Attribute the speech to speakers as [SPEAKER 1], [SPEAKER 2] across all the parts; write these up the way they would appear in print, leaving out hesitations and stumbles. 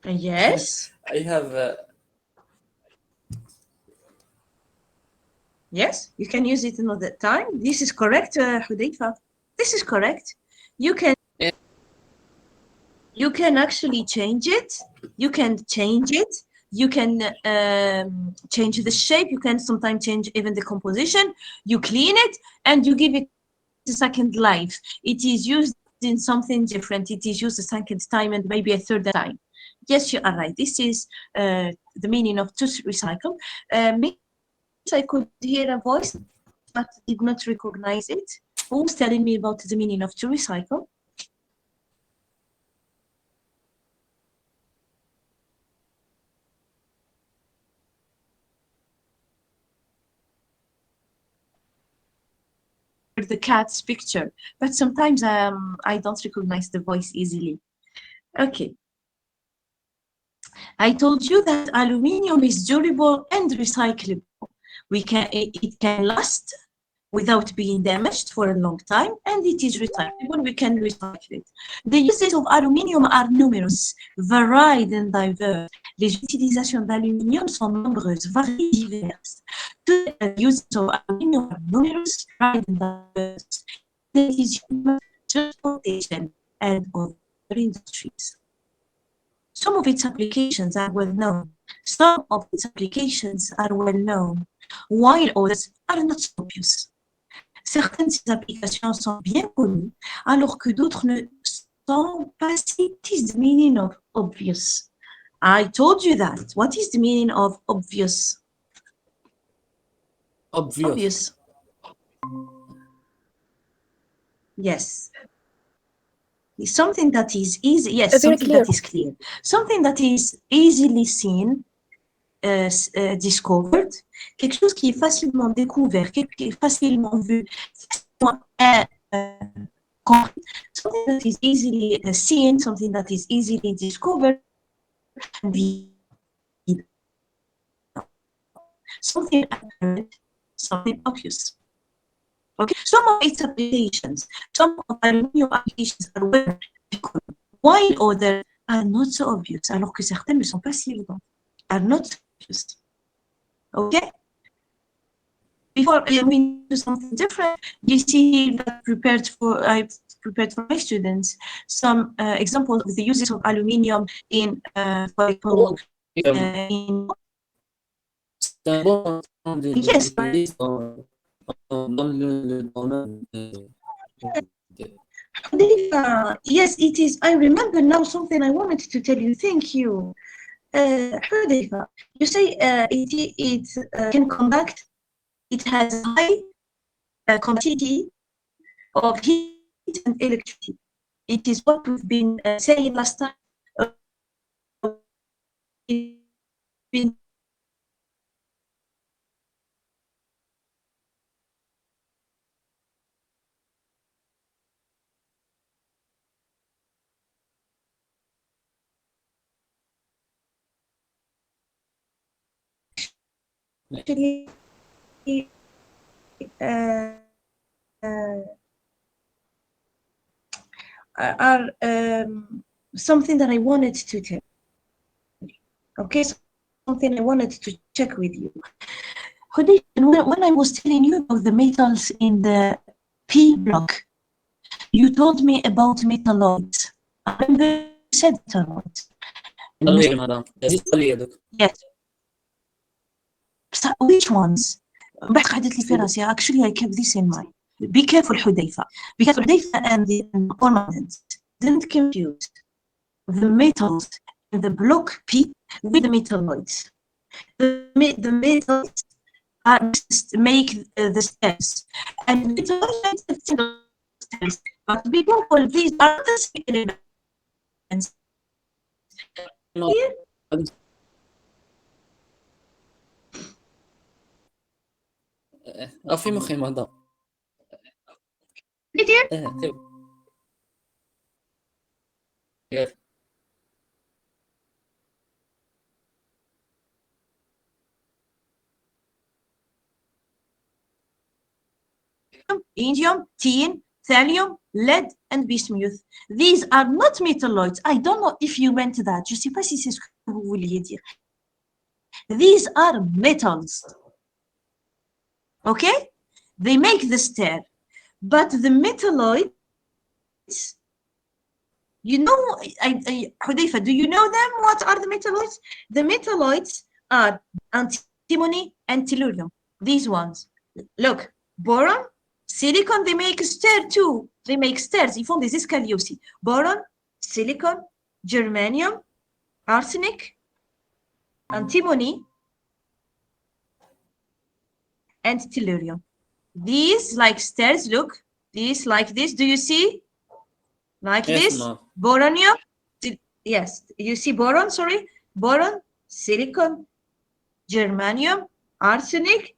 [SPEAKER 1] Yes.
[SPEAKER 2] I have
[SPEAKER 1] Yes, you can use it another time. This is correct, Hudayfa. This is correct. You can
[SPEAKER 2] yeah,
[SPEAKER 1] you can actually change it. You can change it. You can change the shape. You can sometimes change even the composition. You clean it and you give it a second life. It is used in something different. It is used a second time and maybe a third time. Yes, you are right. This is the meaning of to recycle. Means I could hear a voice but did not recognize it. Who was telling me about the meaning of to recycle? The cat's picture, but sometimes I don't recognize the voice easily. Okay, I told you that aluminium is durable and recyclable. It can last without being damaged for a long time, and it is recyclable. We can recycle it. The uses of aluminium are numerous, varied and diverse. Les utilisations d'aluminium sont nombreuses, variées et diverses. The uses of aluminium are numerous, varied and diverse. It is used in transportation and other industries. Some of its applications are well known. Some of its applications are well known, while others are not so obvious. Certaines de ces applications sont bien connues, alors que d'autres ne sont pas si. What is the meaning of obvious? I told you that. What is the meaning of obvious?
[SPEAKER 2] obvious.
[SPEAKER 1] Obvious. Yes. Something that is easy. Yes,
[SPEAKER 3] Very
[SPEAKER 1] something that
[SPEAKER 3] clear.
[SPEAKER 1] is clear. Something that is easily seen, discovered. Quelque chose qui est facilement découvert, qui est facilement vu, facilement compris. Something that is easily seen, something that is easily discovered, something apparent, something obvious. Okay, some of its applications, some of aluminium applications are well known, while others are not so obvious, alors que certaines ne sont pas si évidentes, are not so obvious. Okay? Before moving to something different, you see that I've prepared for my students some examples of the uses of aluminium in, for example, in
[SPEAKER 2] C'est un bon temps
[SPEAKER 1] yes,
[SPEAKER 2] d'utiliser dans le domaine
[SPEAKER 1] yes, it is. I remember now something I wanted to tell you. Thank you. Hudayfa, you say it can conduct, it has high conductivity of heat and electricity. It is what we've been saying last time. Been actually are something that I wanted to tell you. Okay, something I wanted to check with you. Hudayfa, when I was telling you about the metals in the P block, you told me about metalloids. I remember you said metalloids. And you
[SPEAKER 2] طلية مدام طلية يدك
[SPEAKER 1] yes, which ones? بعد قعدت لي في راسي. Actually, I kept this in mind. Be careful, Hudayfa. Because Hudayfa and the opponents didn't confuse the metals in the block P with the metalloids. The metals are make the steps, and metalloids are single steps. But be careful, these are the same elements. Here,
[SPEAKER 2] في مخي مدام
[SPEAKER 1] here,
[SPEAKER 2] طيب كيف
[SPEAKER 1] indium, tin, thallium, lead, and bismuth. These are not metalloids. I don't know if you meant that. Je ne sais pas si c'est ce que vous vouliez dire. These are metals. Okay? They make the stair. But the metalloids, you know, Hudayfa, do you know them? What are the metalloids? The metalloids are antimony and tellurium. These ones. Look, boron, silicon, they make stair too. They make stairs. Ils font des escaliers aussi. Boron, silicon, germanium, arsenic, antimony, and tellurium. These like stairs, look. These like this. Do you see? Like
[SPEAKER 2] Yes,
[SPEAKER 1] this.
[SPEAKER 2] ma'am.
[SPEAKER 1] Boronium. Yes, you see boron, sorry. Boron, silicon, germanium, arsenic,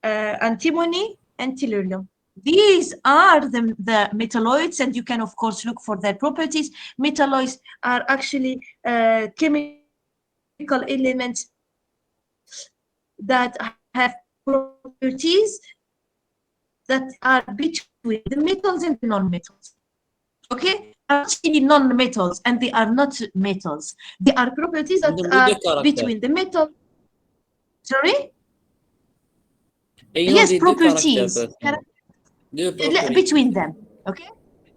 [SPEAKER 1] antimony, and tellurium. These are the metalloids, and you can, of course, look for their properties. Metalloids are actually chemical elements that have properties that are between the metals and the non-metals. Okay? Actually, non-metals, and they are not metals. They are properties that are between the metal. Sorry? Yes, properties. Between them. Okay?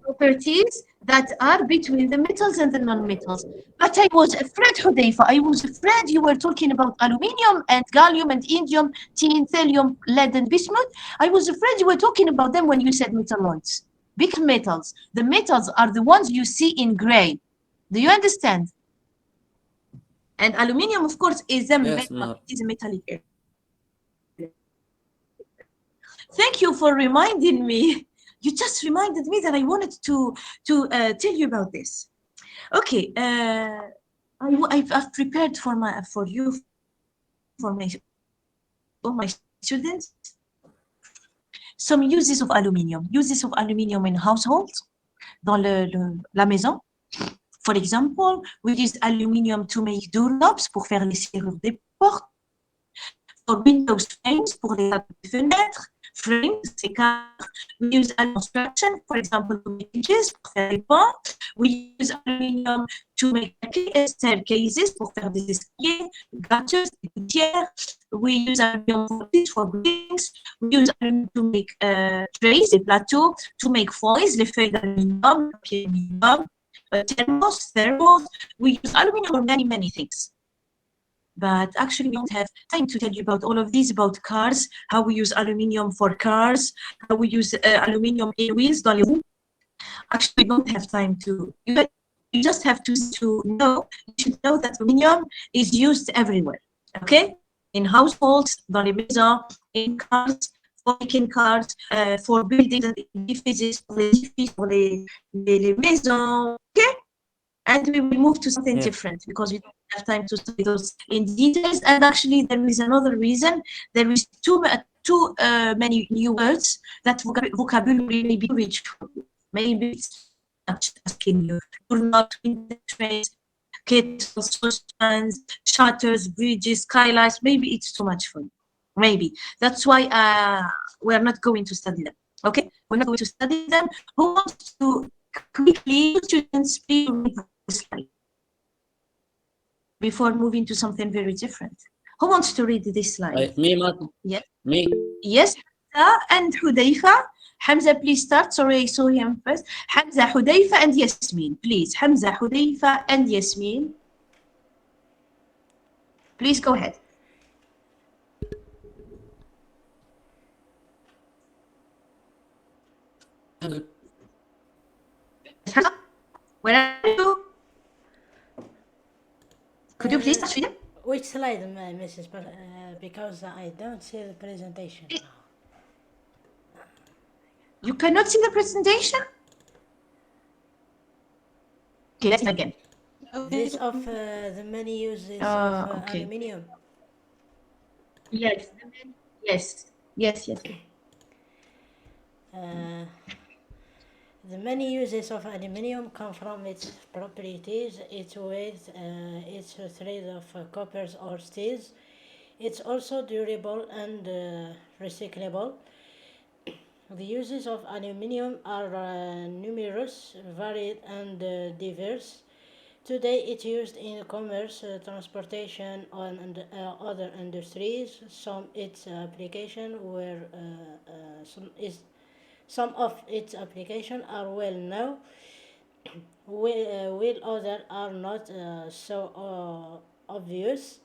[SPEAKER 1] Properties that are between the metals and the non-metals. But I was afraid, Hudayfa, I was afraid you were talking about aluminium and gallium and indium, tin, thallium, lead, and bismuth. I was afraid you were talking about them when you said metalloids. Big metals. The metals are the ones you see in gray. Do you understand? And aluminium, of course, is a metal. It is a metallic element. Thank you for reminding me. You just reminded me that I wanted to tell you about this. Okay, I've prepared for you for all my students some uses of aluminium. Uses of aluminium in households, dans la maison. For example, we use aluminium to make doorknobs pour faire les serrures des portes. For windows frames pour les fenêtres. Frames, c'est cadres. We use aluminium construction, for example, to make bridges, pour faire les ponts. We use aluminium to make staircases, pour faire des escaliers, gutters, des gouttières. We use aluminium for buildings. We use aluminium to make trays, des plateaux, to make foils, les feuilles d'aluminium, papier aluminium, thermos. We use aluminium for many, many things. But actually, we don't have time to tell you about all of these, about cars, how we use aluminium for cars, how we use aluminium in wheels. Actually, we don't have time to. You just have to know. You should know that aluminium is used everywhere. Okay, in households, dans les maisons, in cars, for making cars, for buildings and edifices, for les maisons. Okay. And we will move to something different because we don't have time to study those in details. And actually, there is another reason. There is too many new words that vocabulary may be rich for you. Maybe it's not asking you. You're not trains, kettles, saucepans, shutters, bridges, skylights. Maybe it's too much for you. Maybe. That's why we're not going to study them. Okay? We're not going to study them. Who wants to quickly, students, please read this slide before moving to something very different? Who wants to read this slide?
[SPEAKER 2] Me, Martin.
[SPEAKER 1] Yes.
[SPEAKER 2] Me.
[SPEAKER 1] Yes, and Hudayfa. Hamza, please start. Sorry, I saw him first. Hamza, Hudayfa, and Yasmin. Please, Hamza, Hudayfa, and Yasmin. Please go ahead. Where are you? Could you please touch me?
[SPEAKER 3] Which slide, Mrs. Because I don't see the presentation now.
[SPEAKER 1] You cannot see the presentation? Okay, let's again.
[SPEAKER 3] This of the many uses of
[SPEAKER 1] okay.
[SPEAKER 3] aluminium.
[SPEAKER 1] Yes. Yes.
[SPEAKER 3] The many uses of aluminium come from its properties, its weight, its thread of coppers or steels. It's also durable and recyclable. The uses of aluminium are numerous, varied, and diverse. Today, it's used in commerce, transportation, and other industries. Some of its application are well known, while others are not so obvious.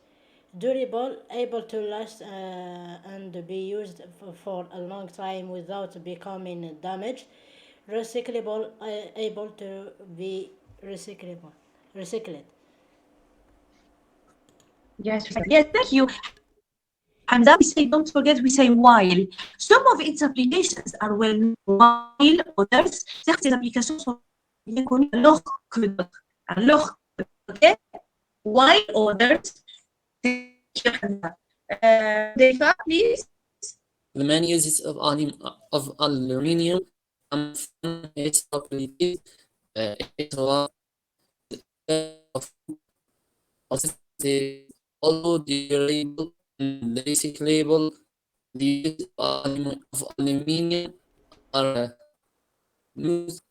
[SPEAKER 3] Durable, able to last and be used for a long time without becoming damaged. Recyclable, able to be recycled.
[SPEAKER 1] Yes, thank you, Hamza. We say, don't forget, we say while. Some of its applications are well known, while others, certaines applications sont bien connues alors que d'autres. Alors, ok? While others, thank you, Hamza. Deifa, please.
[SPEAKER 2] The main uses of aluminium come from its properties. It was of although durable and recyclable. The use of aluminium are used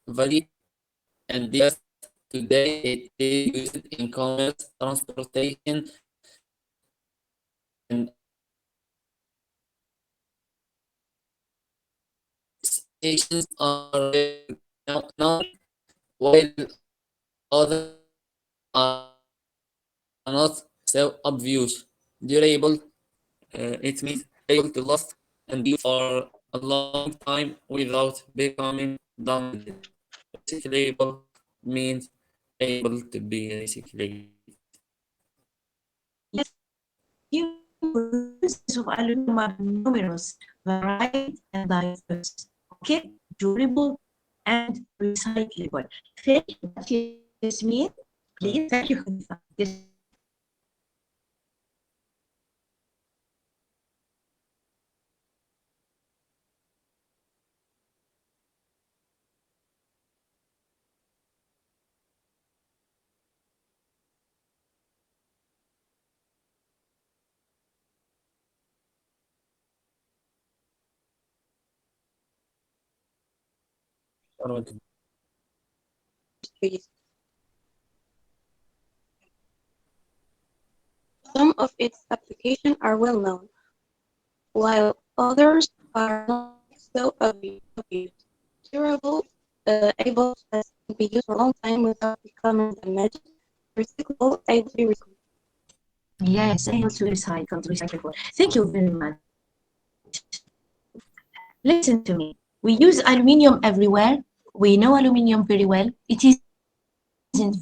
[SPEAKER 2] valid and diverse. Today it is used in commerce, transportation, and stations are now, while others are not so obvious. Durable, it means able to last and be used for a long time without becoming damaged. Recyclable means able to be recycled.
[SPEAKER 1] Yes, uses of aluminum are numerous, varied, and diverse. Okay, durable and recyclable. Thank you, Yasmin. Please, thank you, Khalifa. Yes.
[SPEAKER 4] Some of its applications are well known, while others are not so obvious. Durable, able to last and be used for a long time without becoming damaged. Recyclable, able to be recycled.
[SPEAKER 1] Yes, able to recyclable. Thank you very much. Listen to me. We use aluminium everywhere. We know aluminium very well. It is in